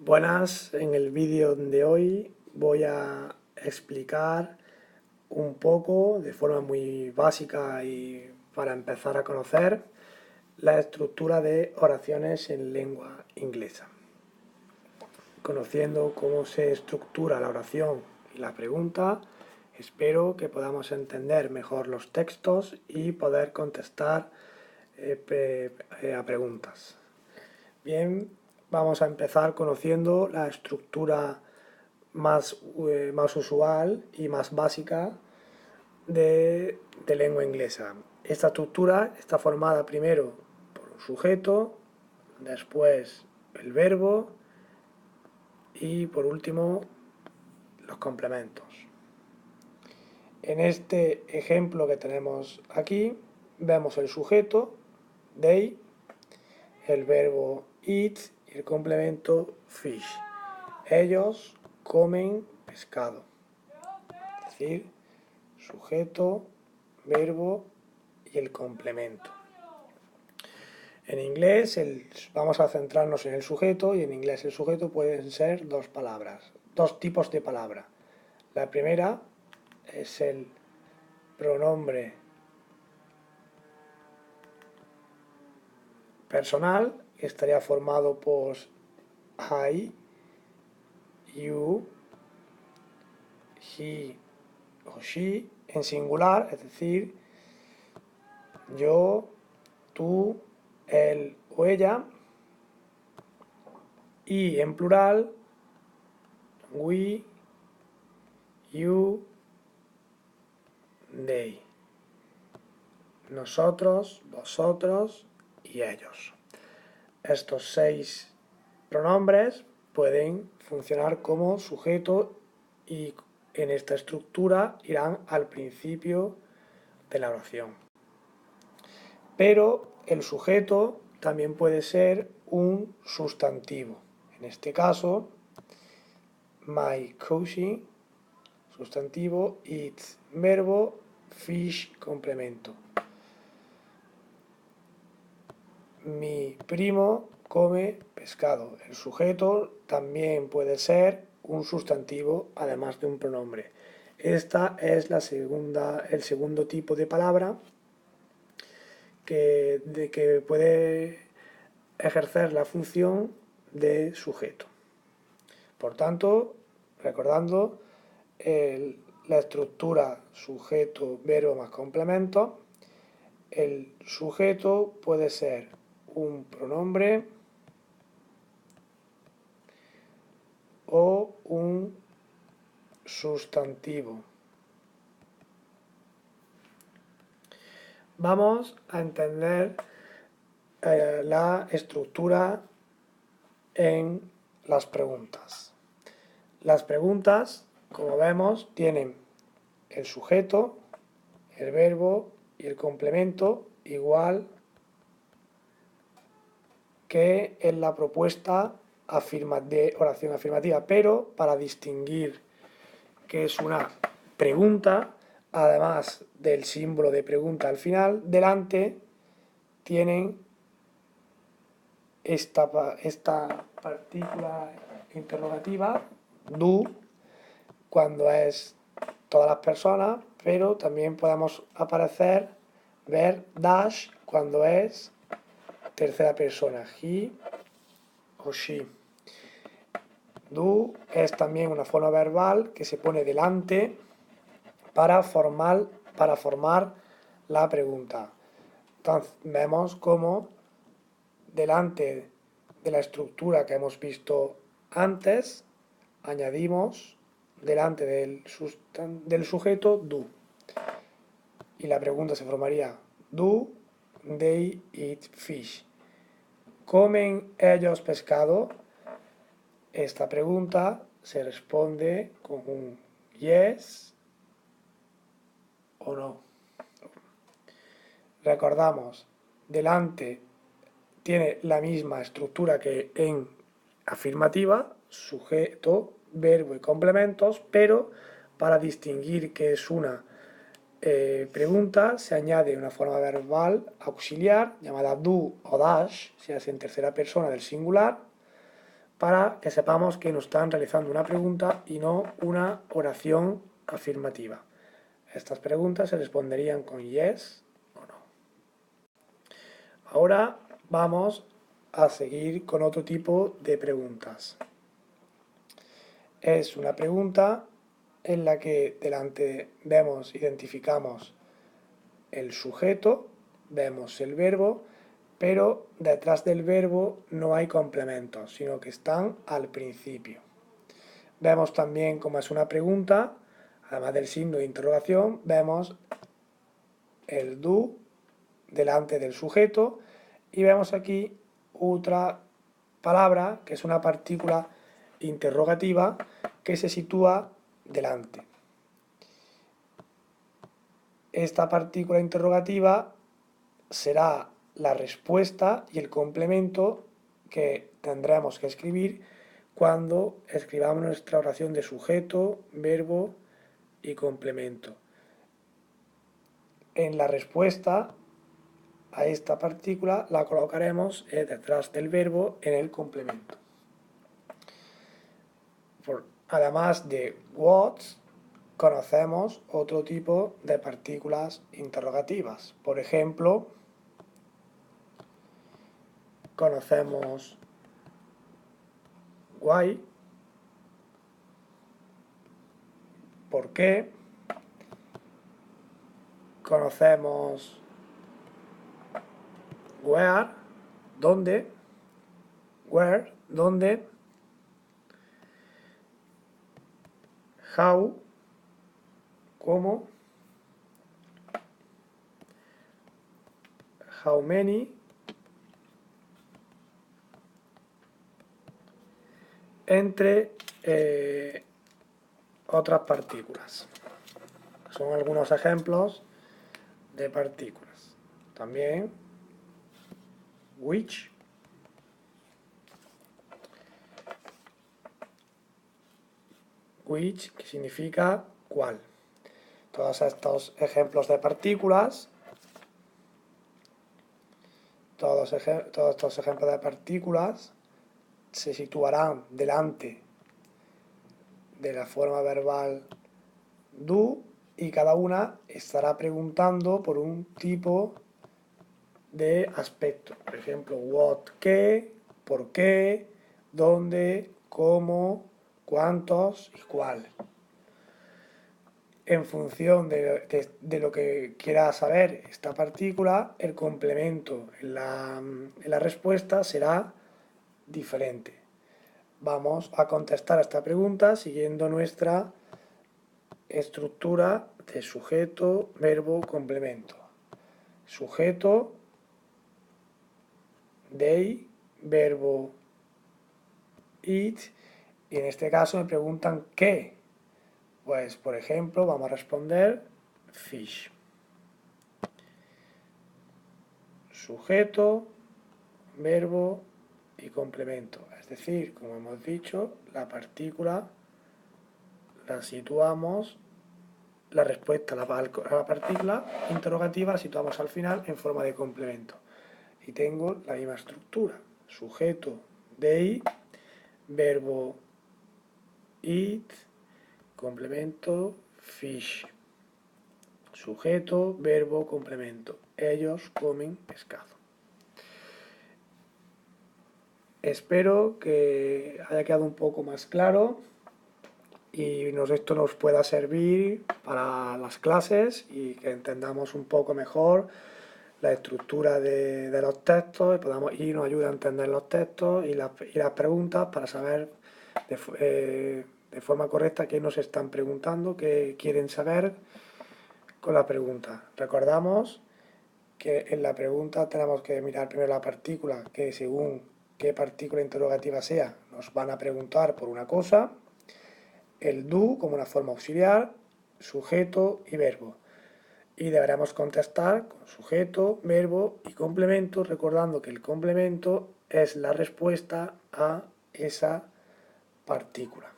Buenas, en el vídeo de hoy voy a explicar un poco, de forma muy básica y para empezar a conocer, la estructura de oraciones en lengua inglesa. Conociendo cómo se estructura la oración y la pregunta, espero que podamos entender mejor los textos y poder contestar a preguntas. Bien, vamos a empezar conociendo la estructura más usual y más básica de lengua inglesa. Esta estructura está formada primero por un sujeto, después el verbo y por último los complementos. En este ejemplo que tenemos aquí vemos el sujeto, they, el verbo eat y el complemento fish. Ellos comen pescado. Es decir, sujeto, verbo y el complemento. En inglés vamos a centrarnos en el sujeto y en inglés el sujeto pueden ser dos tipos de palabra. La primera es el pronombre personal, que estaría formado por I, you, he o she en singular, es decir, yo, tú, él o ella, y en plural, we, you, they. Nosotros, vosotros y ellos. Estos 6 pronombres pueden funcionar como sujeto y en esta estructura irán al principio de la oración. Pero el sujeto también puede ser un sustantivo. En este caso, my cousin, sustantivo, eats, verbo, fish, complemento. Mi primo come pescado. El sujeto también puede ser un sustantivo, además de un pronombre. Esta es el segundo tipo de palabra que puede ejercer la función de sujeto. Por tanto, recordando la estructura sujeto, verbo más complemento, el sujeto puede ser un pronombre o un sustantivo. Vamos a entender la estructura en las preguntas. Las preguntas, como vemos, tienen el sujeto, el verbo y el complemento igual que en la propuesta de oración afirmativa, pero para distinguir que es una pregunta, además del símbolo de pregunta al final, delante tienen esta partícula interrogativa, do, cuando es todas las personas, pero también podemos ver dash cuando es tercera persona, he o she. Do es también una forma verbal que se pone delante para formar la pregunta. Entonces vemos cómo delante de la estructura que hemos visto antes añadimos delante del sujeto do. Y la pregunta se formaría do they eat fish? ¿Comen ellos pescado? Esta pregunta se responde con un yes o no. Recordamos, delante tiene la misma estructura que en afirmativa, sujeto, verbo y complementos, pero para distinguir que es una pregunta se añade una forma verbal auxiliar llamada do o dash, se hace en tercera persona del singular, para que sepamos que nos están realizando una pregunta y no una oración afirmativa. Estas preguntas se responderían con yes o no. Ahora vamos a seguir con otro tipo de preguntas. Es una pregunta en la que delante identificamos el sujeto, vemos el verbo, pero detrás del verbo no hay complementos, sino que están al principio. Vemos también, como es una pregunta, además del signo de interrogación, vemos el do delante del sujeto y vemos aquí otra palabra que es una partícula interrogativa que se sitúa delante. Esta partícula interrogativa será la respuesta y el complemento que tendremos que escribir cuando escribamos nuestra oración de sujeto, verbo y complemento. En la respuesta a esta partícula la colocaremos detrás del verbo en el complemento. Además de what, conocemos otro tipo de partículas interrogativas. Por ejemplo, conocemos why, por qué, conocemos where, dónde, how, cómo, how many, entre otras partículas. Son algunos ejemplos de partículas. También which, que significa cuál. Todos estos ejemplos de partículas, todos estos ejemplos de partículas se situarán delante de la forma verbal do y cada una estará preguntando por un tipo de aspecto. Por ejemplo, what, qué, por qué, dónde, cómo, cuántos y cuál. En función de lo que quiera saber esta partícula, el complemento en la respuesta será diferente. Vamos a contestar a esta pregunta siguiendo nuestra estructura de sujeto, verbo, complemento. Sujeto, they, verbo, it, y en este caso me preguntan qué. Pues, por ejemplo, vamos a responder fish. Sujeto, verbo y complemento. Es decir, como hemos dicho, la partícula la situamos, la respuesta a la partícula interrogativa la situamos al final en forma de complemento. Y tengo la misma estructura. Sujeto, they, verbo, eat, complemento, fish. Sujeto, verbo, complemento. Ellos comen pescado. Espero que haya quedado un poco más claro y esto nos pueda servir para las clases y que entendamos un poco mejor la estructura de los textos y nos ayude a entender los textos y las preguntas para saber de forma correcta qué nos están preguntando, qué quieren saber con la pregunta. Recordamos que en la pregunta tenemos que mirar primero la partícula, que según qué partícula interrogativa sea, nos van a preguntar por una cosa, el do como una forma auxiliar, sujeto y verbo. Y deberemos contestar con sujeto, verbo y complemento, recordando que el complemento es la respuesta a esa partícula.